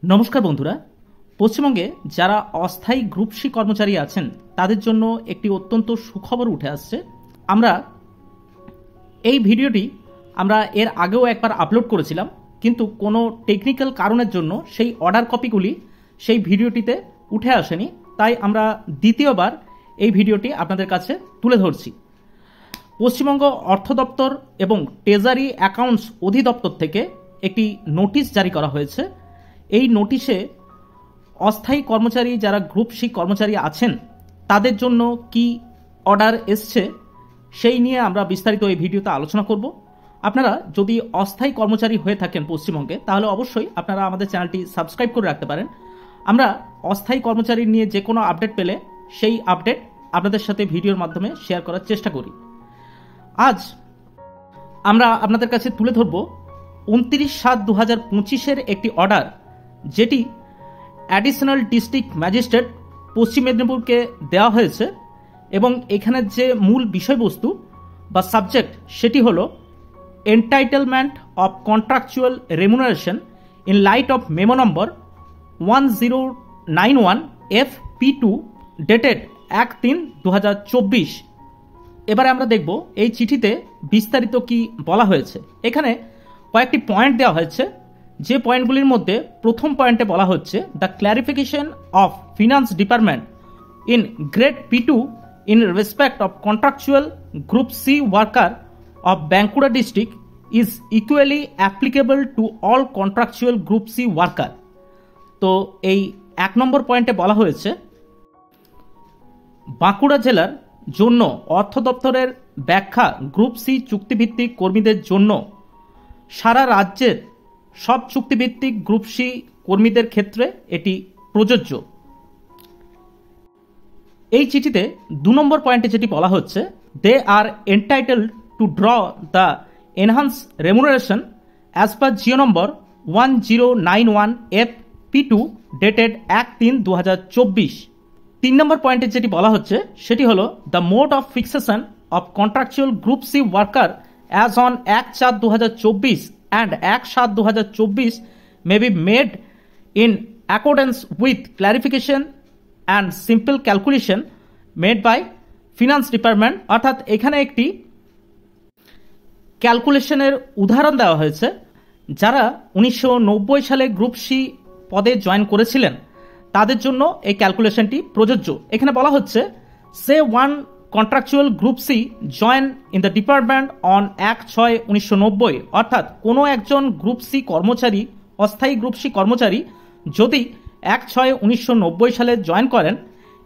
নমস্কার বন্ধুরা, পশ্চিমবঙ্গে যারা অস্থায়ী গ্রুপ সি কর্মচারী আছেন তাদের জন্য একটি অত্যন্ত সুখবর উঠে আসছে। আমরা এই ভিডিওটি এর আগেও একবার আপলোড করেছিলাম, কিন্তু কোনো টেকনিক্যাল কারণের জন্য সেই অর্ডার কপিগুলি সেই ভিডিওটিতে উঠে আসেনি, তাই আমরা দ্বিতীয়বার এই ভিডিওটি আপনাদের কাছে তুলে ধরছি। পশ্চিমবঙ্গ অর্থ দপ্তর এবং ট্রেজারি অ্যাকাউন্টস অধিদপ্তর থেকে একটি নোটিশ জারি করা হয়েছে। এই নোটিশে অস্থায়ী কর্মচারী যারা গ্রুপ সি কর্মচারী আছেন তাদের জন্য কি অর্ডার এসছে সেই নিয়ে আমরা বিস্তারিত এই ভিডিওতে আলোচনা করব। আপনারা যদি অস্থায়ী কর্মচারী হয়ে থাকেন পশ্চিমবঙ্গে, তাহলে অবশ্যই আপনারা আমাদের চ্যানেলটি সাবস্ক্রাইব করে রাখতে পারেন। আমরা অস্থায়ী কর্মচারী নিয়ে যে কোনো আপডেট পেলে সেই আপডেট আপনাদের সাথে ভিডিওর মাধ্যমে শেয়ার করার চেষ্টা করি। আজ আমরা আপনাদের কাছে তুলে ধরব 29/7/2025 একটি অর্ডার, যেটি অ্যাডিশনাল ডিস্ট্রিক্ট ম্যাজিস্ট্রেট পশ্চিম মেদিনীপুরকে দেওয়া হয়েছে, এবং এখানের যে মূল বিষয়বস্তু বা সাবজেক্ট সেটি হলো entitlement of contractual remuneration in light off memo number 1091 FP2 dated 1/3/2024। এবারে আমরা দেখব এই চিঠিতে বিস্তারিত কি বলা হয়েছে। এখানে কয়েকটি পয়েন্ট দেওয়া হয়েছে, যে পয়েন্টগুলির মধ্যে প্রথম পয়েন্টে বলা হচ্ছে the clarification of finance department in grade P2 in respect of contractual group C worker of Bankura district is equally applicable to all contractual group C worker. তো এই 1 নম্বর পয়েন্টে বলা হয়েছে বাঁকুড়া জেলার জন্য অর্থ দপ্তরের ব্যাখ্যা গ্রুপ সি চুক্তিভিত্তিক কর্মীদের জন্য সারা রাজ্যের সব চুক্তিভিত্তিক গ্রুপ সি কর্মীদের ক্ষেত্রে এটি প্রযোজ্য। এই চিঠিতে 2 নম্বর পয়েন্টে যেটি বলা হচ্ছে they are entitled to draw the enhance remuneration as per GO number 1091 FP2 dated 1/3/2024। 3 number পয়েন্টে যেটি বলা হচ্ছে সেটি হলো the mode of fixation of contractual group C worker as on 1/4/2024 and 1/7/2024 may be made in accordance with clarification and simple calculation made by finance department। অর্থাৎ এখানে একটি ক্যালকুলেশনের উদাহরণ দেওয়া হয়েছে। যারা 1990 সালে গ্রুপ সি পদে জয়েন করেছিলেন তাদের জন্য এই ক্যালকুলেশনটি প্রযোজ্য। এখানে বলা হচ্ছে say one contractual group C join in the department on 1/6/1990। অর্থাৎ কোনো একজন গ্রুপ সি কর্মচারী, অস্থায়ী গ্রুপ সি কর্মচারী যদি 1/6/1990 সালে জয়েন করেন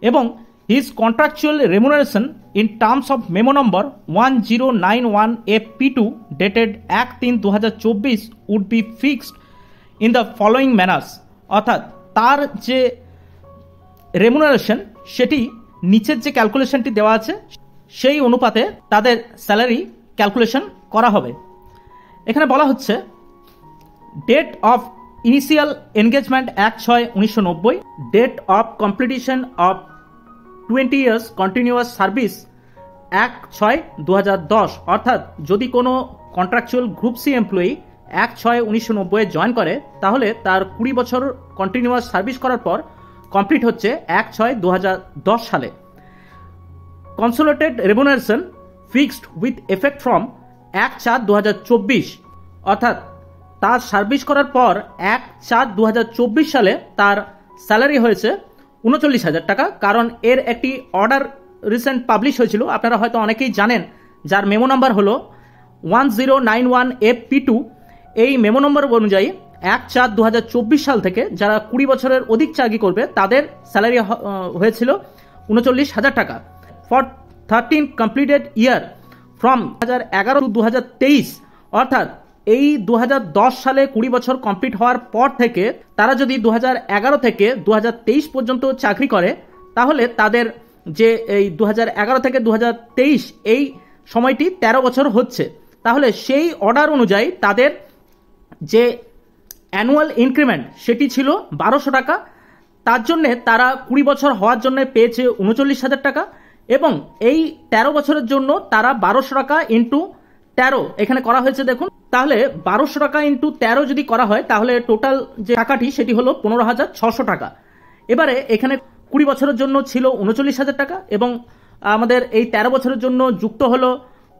এবং his contractual remuneration in terms of memo number 1091 FP2 dated 1/3/2024 would be fixed in the following manners. অর্থাৎ তার যে রেমুনারেশন সেটি নিচের যে ক্যালকুলেশনটি দেওয়া আছে সেই অনুপাতে তাদের স্যালারি ক্যালকুলেশন করা হবে। এখানে বলা হচ্ছে date of initial engagement 1/6/1990, date of completion of 20 years continuous service 1/6/2010। অর্থাৎ যদি কোনো contractual group C employee 1/6/1990 join করে, তাহলে তার 20 বছর কন্টিনিউয়াস সার্ভিস করার পর কমপ্লিট হচ্ছে 1/6/2010 সালে। Consolidated remuneration fixed with effect from 1/4/2024। অর্থাৎ তার সার্ভিস করার পর 1/4/2024 সালে তার স্যালারি হয়েছে 39,000 টাকা। কারণ এর একটি অর্ডার রিসেন্ট পাবলিশ হয়েছিল, আপনারা হয়তো অনেকেই জানেন, যার মেমো নাম্বার হলো 1091 FP2। এই মেমো নম্বর অনুযায়ী 1/4/2024 সাল থেকে যারা 20 বছরের অধিক চাকরি করবে তাদের স্যালারি হয়েছিল 39,000 টাকা। For 13 completed year from 2011 to 2023। অর্থাৎ এই 2010 সালে 20 বছর কমপ্লিট হওয়ার পর থেকে তারা যদি 2011 থেকে 2023 পর্যন্ত চাকরি করে, তাহলে তাদের যে এই 2011 থেকে 2023 এই সময়টি 13 বছর হচ্ছে। তাহলে সেই অর্ডার অনুযায়ী তাদের যে অ্যানুয়াল ইনক্রিমেন্ট সেটি ছিল 1200 টাকা। তার জন্যে তারা 20 বছর হওয়ার জন্য পেয়েছে 39,000 টাকা, এবং এই 13 বছরের জন্য তারা 1200 টাকা ইন্টু 13 এখানে করা হয়েছে, দেখুন তাহলে 1200 টাকা ইন্টু 13 যদি করা হয় তাহলে টোটাল যে টাকাটি সেটি হলো 15,600 টাকা। এবারে এখানে 20 বছরের জন্য ছিল 39,000 টাকা এবং আমাদের এই 13 বছরের জন্য যুক্ত হলো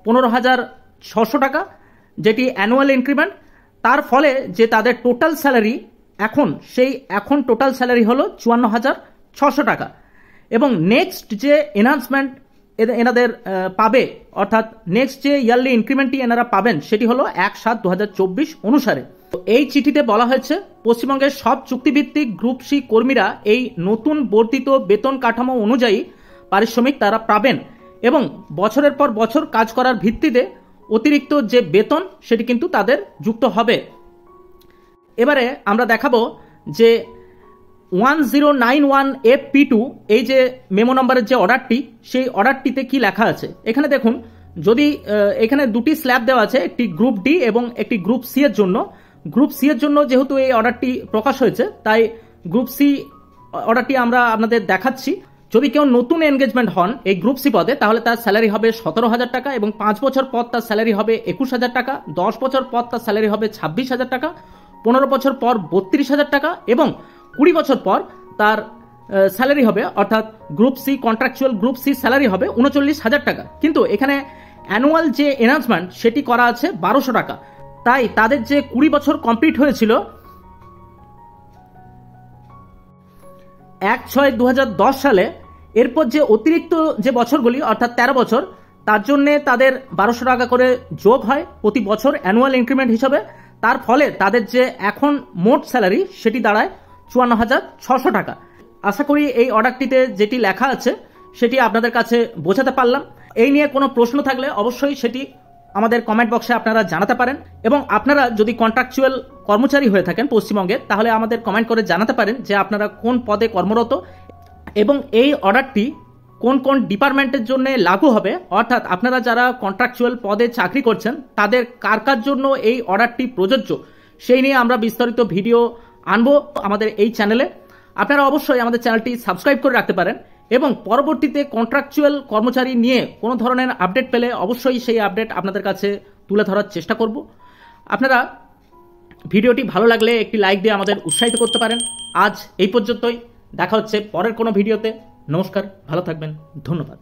15,600 টাকা, যেটি অ্যানুয়াল ইনক্রিমেন্ট। তার ফলে যে তাদের টোটাল স্যালারি এখন টোটাল স্যালারি হলো 54,600 টাকা। এবং নেক্সট যে এনহান্সমেন্ট এনাদের পাবে, অর্থাৎ নেক্সট যে ইয়ারলি ইনক্রিমেন্টটি এনারা পাবেন সেটি হলো 1/7/2024 অনুসারে। এই চিঠিতে বলা হয়েছে পশ্চিমবঙ্গের সব চুক্তিভিত্তিক গ্রুপ সি কর্মীরা এই নতুন বর্ধিত বেতন কাঠামো অনুযায়ী পারিশ্রমিক তারা পাবেন এবং বছরের পর বছর কাজ করার ভিত্তিতে অতিরিক্ত যে বেতন সেটি কিন্তু তাদের যুক্ত হবে। এবারে আমরা দেখাবো যে 1091FP2 এই যে মেমো নাম্বারের যে অর্ডারটি, সেই অর্ডারটিতে কি লেখা আছে এখানে দেখুন। যদি এখানে দুটি স্ল্যাব দেওয়া আছে, একটি গ্রুপ ডি এবং একটি গ্রুপ সি এর জন্য। গ্রুপ সি এর জন্য যেহেতু এই অর্ডারটি প্রকাশ হয়েছে তাই গ্রুপ সি অর্ডারটি আমরা আপনাদের দেখাচ্ছি। যদি কেউ নতুন এনগেজমেন্ট হন এই গ্রুপ সি পদে তাহলে তার স্যালারি হবে 17,000 টাকা এবং 5 বছর পর তার স্যালারি হবে 21,000 টাকা, 10 বছর পর তার স্যালারি হবে 26,000 টাকা, 15 বছর পর 32,000 টাকা এবং 20 বছর পর তার স্যালারি হবে, অর্থাৎ group C contractual group C salary হবে 39,000 টাকা। কিন্তু এখানে অ্যানুয়াল যে এনহান্সমেন্ট সেটি করা আছে 1200 টাকা। তাই তাদের যে 20 বছর কমপ্লিট হয়েছিল 1/6/2010 সালে, এরপর যে অতিরিক্ত যে বছরগুলি অর্থাৎ 13 বছর, তার জন্য তাদের 1200 টাকা করে যোগ হয় প্রতি বছর অ্যানুয়াল ইনক্রিমেন্ট হিসাবে। তার ফলে তাদের যে এখন মোট স্যালারি সেটি দাঁড়ায় 54,600 টাকা। আশা করি এই অর্ডারটিতে যেটি লেখা আছে সেটি আপনাদের কাছে বোঝাতে পারলাম। এই নিয়ে কোনো প্রশ্ন থাকলে অবশ্যই সেটি আমাদের কমেন্ট বক্সে আপনারা জানাতে পারেন এবং আপনারা যদি কন্ট্রাকচুয়াল কর্মচারী হয়ে থাকেন পশ্চিমবঙ্গে তাহলে আমাদের কমেন্ট করে জানাতে পারেন যে আপনারা কোন পদে কর্মরত এবং এই অর্ডারটি কোন কোন ডিপার্টমেন্টের জন্য লাগু হবে, অর্থাৎ আপনারা যারা কন্ট্রাকচুয়াল পদে চাকরি করছেন তাদের কার কার জন্য এই অর্ডারটি প্রযোজ্য সেই নিয়ে আমরা বিস্তারিত ভিডিও আনবো আমাদের এই চ্যানেলে। আপনারা অবশ্যই আমাদের চ্যানেলটি সাবস্ক্রাইব করে রাখতে পারেন এবং পরবর্তীতে কন্ট্রাকচুয়াল কর্মচারী নিয়ে কোনো ধরনের আপডেট পেলে অবশ্যই সেই আপডেট আপনাদের কাছে তুলে ধরার চেষ্টা করব। আপনারা ভিডিওটি ভালো লাগলে একটি লাইক দিয়ে আমাদের উৎসাহিত করতে পারেন। আজ এই পর্যন্তই, দেখা হচ্ছে পরের কোনো ভিডিওতে। নমস্কার, ভালো থাকবেন, ধন্যবাদ।